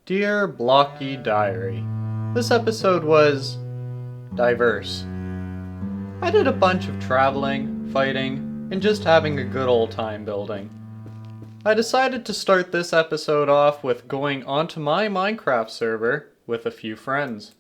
Dear Blocky Diary, this episode was diverse. I did a bunch of traveling, fighting, and just having a good old time building. I decided to start this episode off with going onto my Minecraft server with a few friends.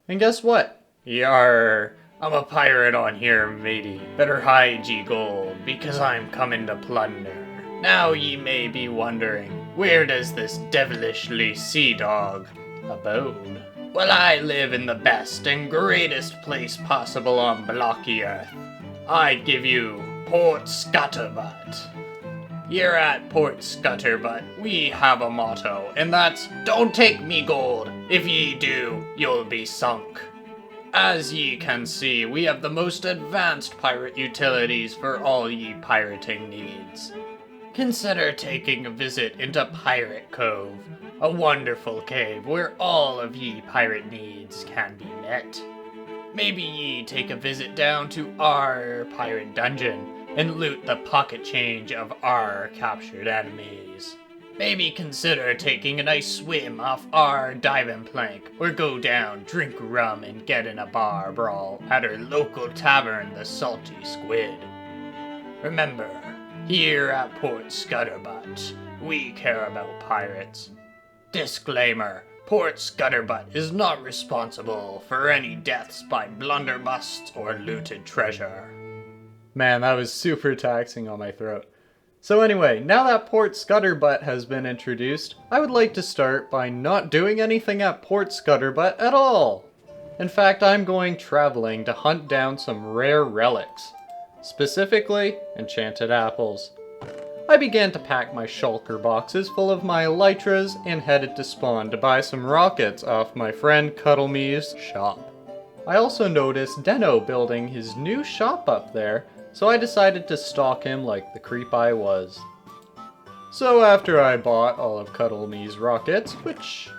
And guess what? Yarr, I'm a pirate on here, matey. Better hide ye gold, because I'm coming to plunder. Now ye may be wondering, where does this devilishly sea dog abode? Well, I live in the best and greatest place possible on Blocky Earth. I give you Port Scutterbutt. Here at Port Scutterbutt, we have a motto, and that's, don't take me gold. If ye do, you'll be sunk. As ye can see, we have the most advanced pirate utilities for all ye pirating needs. Consider taking a visit into Pirate Cove, a wonderful cave where all of ye pirate needs can be met. Maybe ye take a visit down to our pirate dungeon and loot the pocket change of our captured enemies. Maybe consider taking a nice swim off our diving plank, or go down, drink rum, and get in a bar brawl at our local tavern, the Salty Squid. Remember, here at Port Scutterbutt, we care about pirates. Disclaimer, Port Scutterbutt is not responsible for any deaths by blunderbusts or looted treasure. Man, that was super taxing on my throat. So anyway, now that Port Scutterbutt has been introduced, I would like to start by not doing anything at Port Scutterbutt at all. In fact, I'm going traveling to hunt down some rare relics. Specifically, enchanted apples. I began to pack my shulker boxes full of my elytras and headed to spawn to buy some rockets off my friend Cuddleme's shop. I also noticed Deno building his new shop up there, so I decided to stalk him like the creep I was. So after I bought all of Cuddleme's rockets, which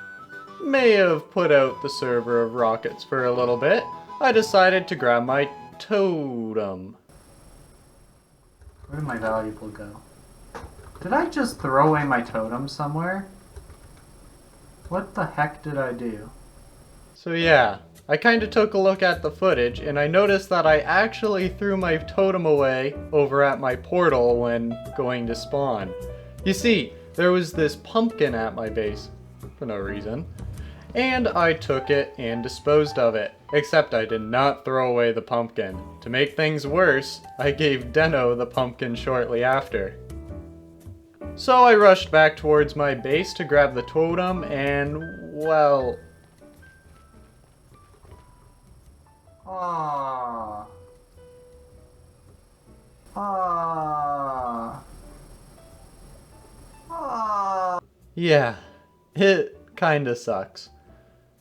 may have put out the server of rockets for a little bit, I decided to grab my totem. Where did my valuable go? Did I just throw away my totem somewhere? What the heck did I do? So yeah, I kinda took a look at the footage and I noticed that I actually threw my totem away over at my portal when going to spawn. You see, there was this pumpkin at my base, for no reason, and I took it and disposed of it. Except I did not throw away the pumpkin. To make things worse, I gave Deno the pumpkin shortly after. So I rushed back towards my base to grab the totem and, well... Aww. Aww. Aww. Yeah, it kinda sucks.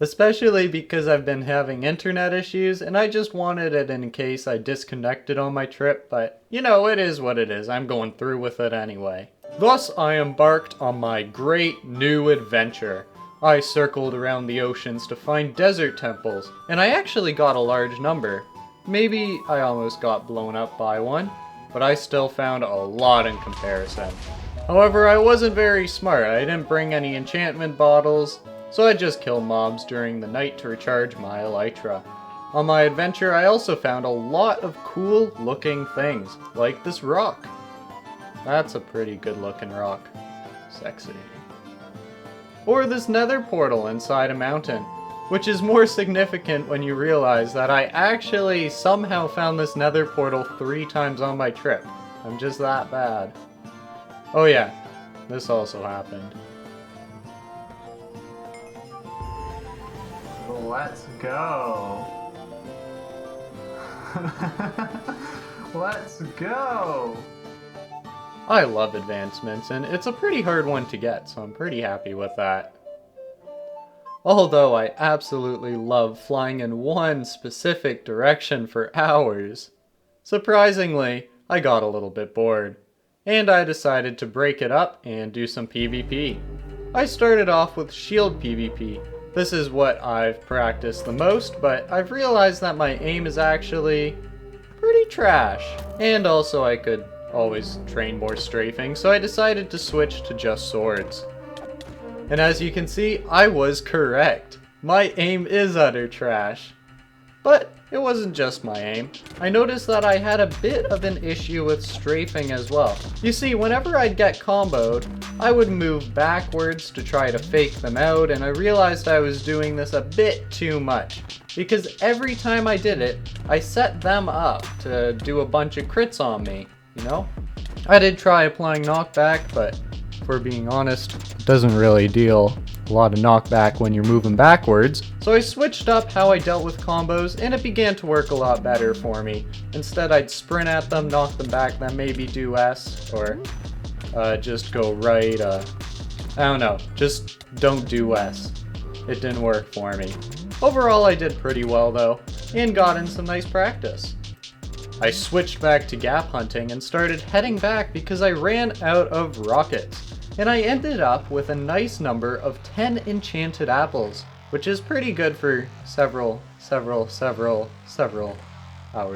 Especially because I've been having internet issues and I just wanted it in case I disconnected on my trip, but you know, it is what it is. I'm going through with it anyway. Thus, I embarked on my great new adventure. I circled around the oceans to find desert temples, and I actually got a large number. Maybe I almost got blown up by one, but I still found a lot in comparison. However, I wasn't very smart. I didn't bring any enchantment bottles, so I just kill mobs during the night to recharge my elytra. On my adventure, I also found a lot of cool looking things, like this rock. That's a pretty good looking rock. Sexy. Or this nether portal inside a mountain, which is more significant when you realize that I actually somehow found this nether portal 3 times on my trip. I'm just that bad. Oh yeah, this also happened. Let's go. Let's go. I love advancements, and it's a pretty hard one to get, so I'm pretty happy with that. Although I absolutely love flying in one specific direction for hours. Surprisingly, I got a little bit bored, and I decided to break it up and do some PvP. I started off with shield PvP. This is what I've practiced the most, but I've realized that my aim is actually pretty trash. And also I could always train more strafing, so I decided to switch to just swords. And as you can see, I was correct. My aim is utter trash. But it wasn't just my aim. I noticed that I had a bit of an issue with strafing as well. You see, whenever I'd get comboed, I would move backwards to try to fake them out, and I realized I was doing this a bit too much. Because every time I did it, I set them up to do a bunch of crits on me, you know? I did try applying knockback, but if we're being honest, it doesn't really deal a lot of knockback when you're moving backwards. So I switched up how I dealt with combos, and it began to work a lot better for me. Instead, I'd sprint at them, knock them back, then maybe do S, or just go right. I don't know, just don't do S. It didn't work for me. Overall, I did pretty well though, and got in some nice practice. I switched back to gap hunting and started heading back because I ran out of rockets. And I ended up with a nice number of 10 enchanted apples, which is pretty good for several hours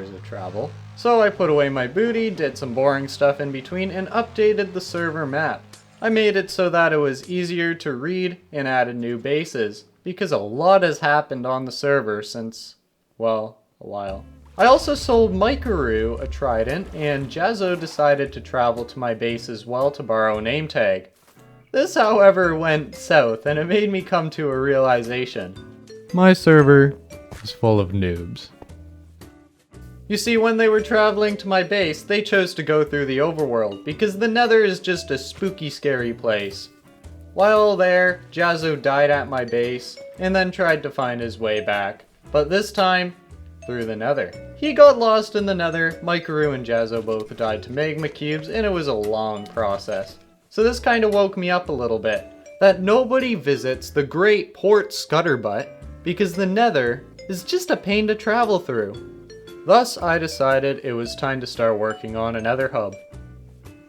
of travel. So I put away my booty, did some boring stuff in between, and updated the server map. I made it so that it was easier to read and added new bases, because a lot has happened on the server since, well, a while. I also sold Mikaru a trident, and Jazzo decided to travel to my base as well to borrow a name tag. This, however, went south, and it made me come to a realization. My server is full of noobs. You see, when they were traveling to my base, they chose to go through the overworld, because the Nether is just a spooky, scary place. While there, Jazzo died at my base, and then tried to find his way back. But this time, through the Nether. He got lost in the Nether, Mikaru and Jazzo both died to magma cubes, and it was a long process. So this kind of woke me up a little bit, that nobody visits the great Port Scutterbutt, because the Nether is just a pain to travel through. Thus, I decided it was time to start working on a Nether hub.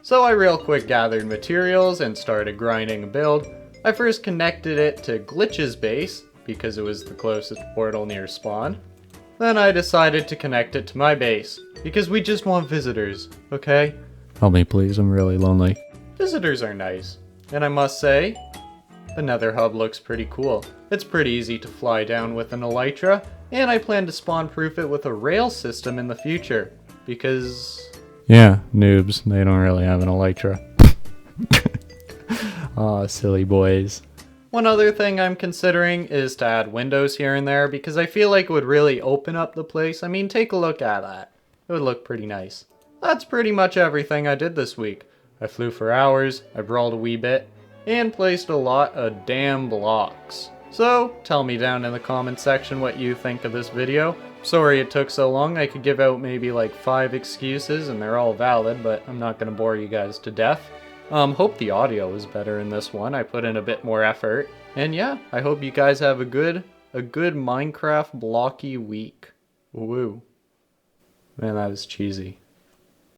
So I real quick gathered materials and started grinding a build. I first connected it to Glitch's base, because it was the closest portal near spawn. Then I decided to connect it to my base, because we just want visitors, okay? Help me please, I'm really lonely. Visitors are nice, and I must say, the Nether hub looks pretty cool. It's pretty easy to fly down with an elytra, and I plan to spawn proof it with a rail system in the future, because... yeah, noobs, they don't really have an elytra. Aw, silly boys. One other thing I'm considering is to add windows here and there, because I feel like it would really open up the place. I mean, take a look at that. It would look pretty nice. That's pretty much everything I did this week. I flew for hours, I brawled a wee bit, and placed a lot of damn blocks. So, tell me down in the comment section what you think of this video. Sorry it took so long. I could give out maybe like 5 excuses and they're all valid, but I'm not going to bore you guys to death. Hope the audio was better in this one. I put in a bit more effort. And yeah, I hope you guys have a good Minecraft Blocky week. Woo. Man, that was cheesy.